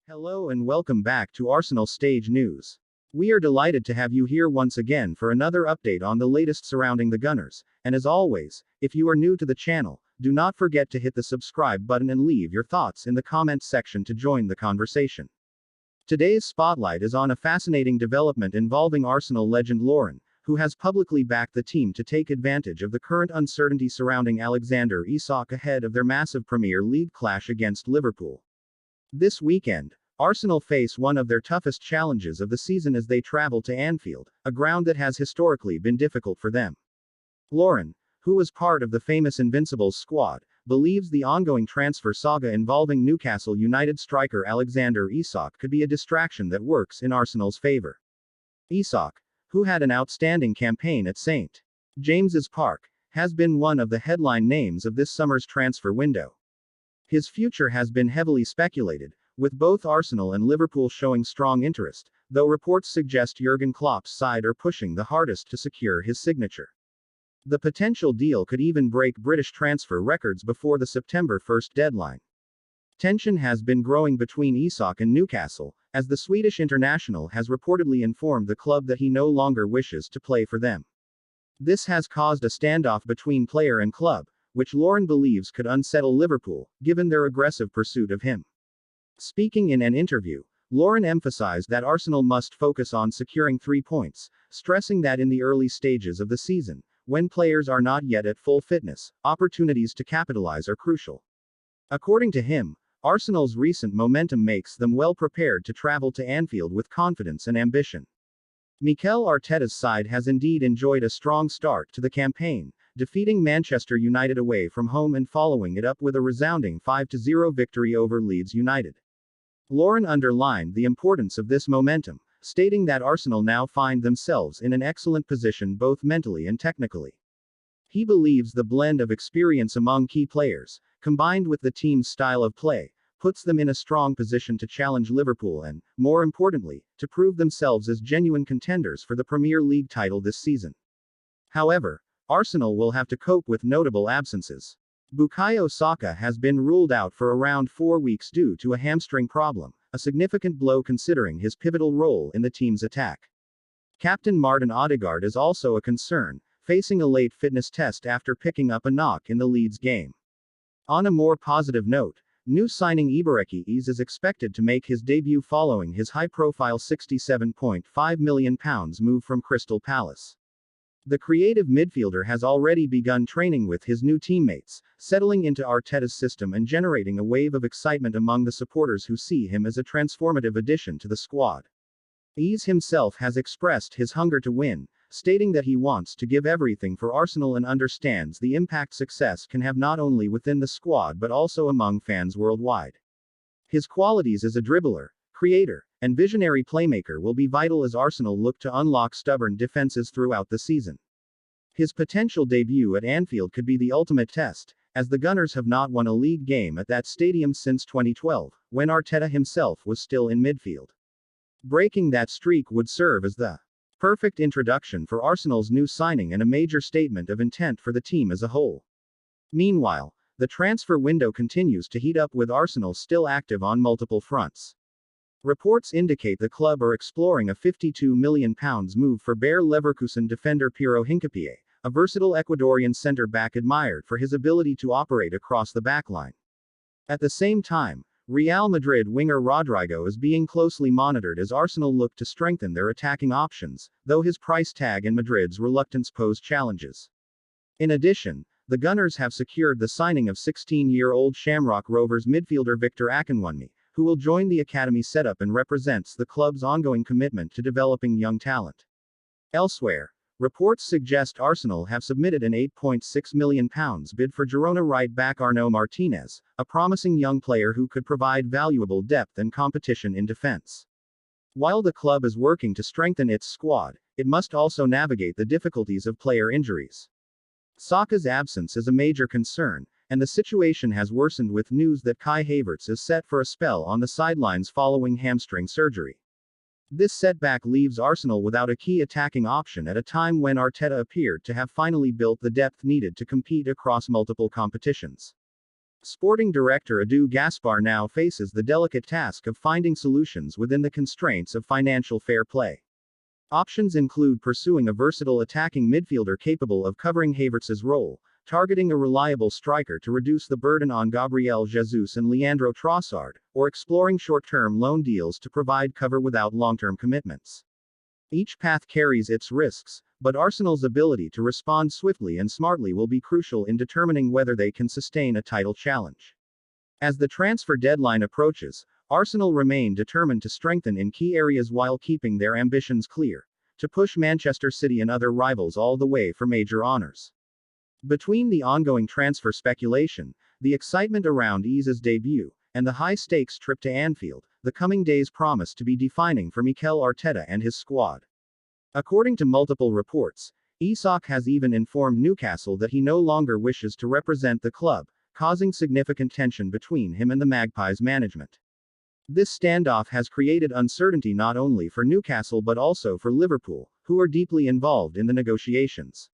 Hello and welcome back to Arsenal Stage News. We are delighted to have you here once again for another update on the latest surrounding the Gunners, and as always, if you are new to the channel, do not forget to hit the subscribe button and leave your thoughts in the comments section to join the conversation. Today's spotlight is on a fascinating development involving Arsenal legend Lauren, who has publicly backed the team to take advantage of the current uncertainty surrounding Alexander Isak ahead of their massive Premier League clash against Liverpool. This weekend, Arsenal face one of their toughest challenges of the season as they travel to Anfield, a ground that has historically been difficult for them. Lauren, who was part of the famous Invincibles squad, believes the ongoing transfer saga involving Newcastle United striker Alexander Isak could be a distraction that works in Arsenal's favor. Isak, who had an outstanding campaign at St. James's Park, has been one of the headline names of this summer's transfer window. His future has been heavily speculated, with both Arsenal and Liverpool showing strong interest, though reports suggest Jurgen Klopp's side are pushing the hardest to secure his signature. The potential deal could even break British transfer records before the September 1st deadline. Tension has been growing between Isak and Newcastle, as the Swedish international has reportedly informed the club that he no longer wishes to play for them. This has caused a standoff between player and club, which Lauren believes could unsettle Liverpool, given their aggressive pursuit of him. Speaking in an interview, Lauren emphasized that Arsenal must focus on securing 3 points, stressing that in the early stages of the season, when players are not yet at full fitness, opportunities to capitalize are crucial. According to him, Arsenal's recent momentum makes them well prepared to travel to Anfield with confidence and ambition. Mikel Arteta's side has indeed enjoyed a strong start to the campaign, defeating Manchester United away from home and following it up with a resounding 5-0 victory over Leeds United. Lauren underlined the importance of this momentum, stating that Arsenal now find themselves in an excellent position both mentally and technically. He believes the blend of experience among key players, combined with the team's style of play, puts them in a strong position to challenge Liverpool and, more importantly, to prove themselves as genuine contenders for the Premier League title this season. However, Arsenal will have to cope with notable absences. Bukayo Saka has been ruled out for around 4 weeks due to a hamstring problem, a significant blow considering his pivotal role in the team's attack. Captain Martin Odegaard is also a concern, facing a late fitness test after picking up a knock in the Leeds game. On a more positive note, new signing Ibaraki is expected to make his debut following his high-profile £67.5 million move from Crystal Palace. The creative midfielder has already begun training with his new teammates, settling into Arteta's system and generating a wave of excitement among the supporters who see him as a transformative addition to the squad. Eze himself has expressed his hunger to win, stating that he wants to give everything for Arsenal and understands the impact success can have not only within the squad but also among fans worldwide. His qualities as a dribbler, creator, and visionary playmaker will be vital as Arsenal look to unlock stubborn defenses throughout the season. His potential debut at Anfield could be the ultimate test, as the Gunners have not won a league game at that stadium since 2012, when Arteta himself was still in midfield. Breaking that streak would serve as the perfect introduction for Arsenal's new signing and a major statement of intent for the team as a whole. Meanwhile, the transfer window continues to heat up with Arsenal still active on multiple fronts. Reports indicate the club are exploring a £52 million move for Bayer Leverkusen defender Piero Hincapié, a versatile Ecuadorian centre-back admired for his ability to operate across the backline. At the same time, Real Madrid winger Rodrigo is being closely monitored as Arsenal look to strengthen their attacking options, though his price tag and Madrid's reluctance pose challenges. In addition, the Gunners have secured the signing of 16-year-old Shamrock Rovers midfielder Victor Akinwunmi, who will join the academy setup and represents the club's ongoing commitment to developing young talent. Elsewhere, reports suggest Arsenal have submitted an £8.6 million bid for Girona right-back Arnaud Martinez, a promising young player who could provide valuable depth and competition in defense. While the club is working to strengthen its squad, it must also navigate the difficulties of player injuries. Saka's absence is a major concern, and the situation has worsened with news that Kai Havertz is set for a spell on the sidelines following hamstring surgery. This setback leaves Arsenal without a key attacking option at a time when Arteta appeared to have finally built the depth needed to compete across multiple competitions. Sporting director Edu Gaspar now faces the delicate task of finding solutions within the constraints of financial fair play. Options include pursuing a versatile attacking midfielder capable of covering Havertz's role, targeting a reliable striker to reduce the burden on Gabriel Jesus and Leandro Trossard, or exploring short-term loan deals to provide cover without long-term commitments. Each path carries its risks, but Arsenal's ability to respond swiftly and smartly will be crucial in determining whether they can sustain a title challenge. As the transfer deadline approaches, Arsenal remain determined to strengthen in key areas while keeping their ambitions clear, to push Manchester City and other rivals all the way for major honors. Between the ongoing transfer speculation, the excitement around Isa's debut, and the high-stakes trip to Anfield, the coming days promise to be defining for Mikel Arteta and his squad. According to multiple reports, Isak has even informed Newcastle that he no longer wishes to represent the club, causing significant tension between him and the Magpies management. This standoff has created uncertainty not only for Newcastle but also for Liverpool, who are deeply involved in the negotiations.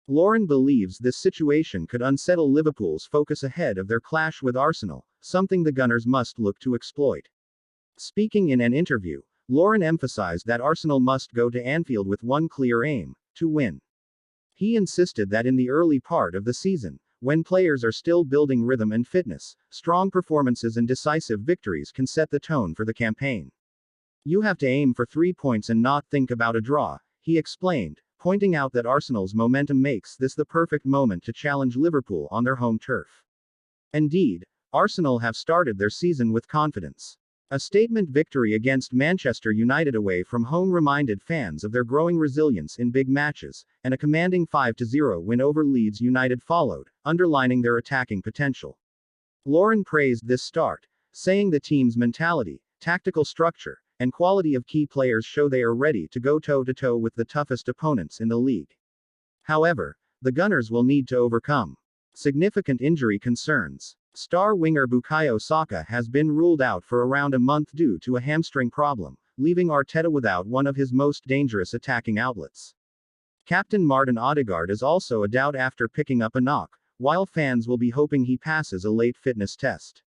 Lauren believes this situation could unsettle Liverpool's focus ahead of their clash with Arsenal, something the Gunners must look to exploit. Speaking in an interview, Lauren emphasized that Arsenal must go to Anfield with one clear aim: to win. He insisted that in the early part of the season, when players are still building rhythm and fitness, strong performances and decisive victories can set the tone for the campaign. "You have to aim for 3 points and not think about a draw," he explained, pointing out that Arsenal's momentum makes this the perfect moment to challenge Liverpool on their home turf. Indeed, Arsenal have started their season with confidence. A statement victory against Manchester United away from home reminded fans of their growing resilience in big matches, and a commanding 5-0 win over Leeds United followed, underlining their attacking potential. Lauren praised this start, saying the team's mentality, tactical structure, and quality of key players show they are ready to go toe-to-toe with the toughest opponents in the league. However, the Gunners will need to overcome significant injury concerns. Star winger Bukayo Saka has been ruled out for around a month due to a hamstring problem, leaving Arteta without one of his most dangerous attacking outlets. Captain Martin Odegaard is also a doubt after picking up a knock, while fans will be hoping he passes a late fitness test.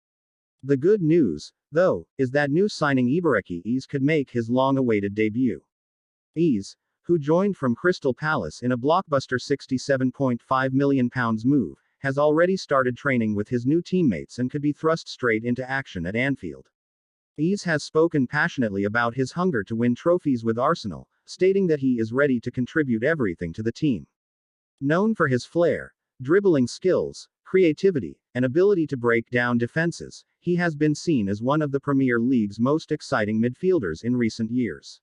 The good news, though, is that new signing Ibaraki could make his long-awaited debut. Who joined from Crystal Palace in a blockbuster £67.5 million move, has already started training with his new teammates and could be thrust straight into action at Anfield. Has spoken passionately about his hunger to win trophies with Arsenal, stating that he is ready to contribute everything to the team. Known for his flair, dribbling skills, creativity, and ability to break down defenses, he has been seen as one of the Premier League's most exciting midfielders in recent years.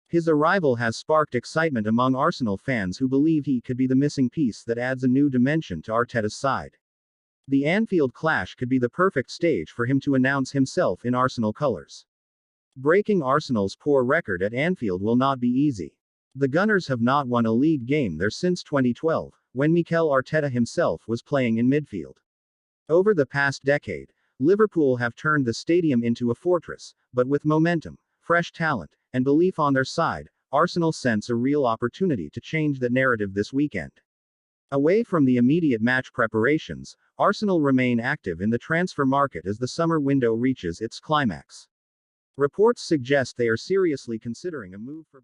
His arrival has sparked excitement among Arsenal fans who believe he could be the missing piece that adds a new dimension to Arteta's side. The Anfield clash could be the perfect stage for him to announce himself in Arsenal colours. Breaking Arsenal's poor record at Anfield will not be easy. The Gunners have not won a league game there since 2012, when Mikel Arteta himself was playing in midfield. Over the past decade, Liverpool have turned the stadium into a fortress, but with momentum, fresh talent, and belief on their side, Arsenal sense a real opportunity to change the narrative this weekend. Away from the immediate match preparations, Arsenal remain active in the transfer market as the summer window reaches its climax. Reports suggest they are seriously considering a move for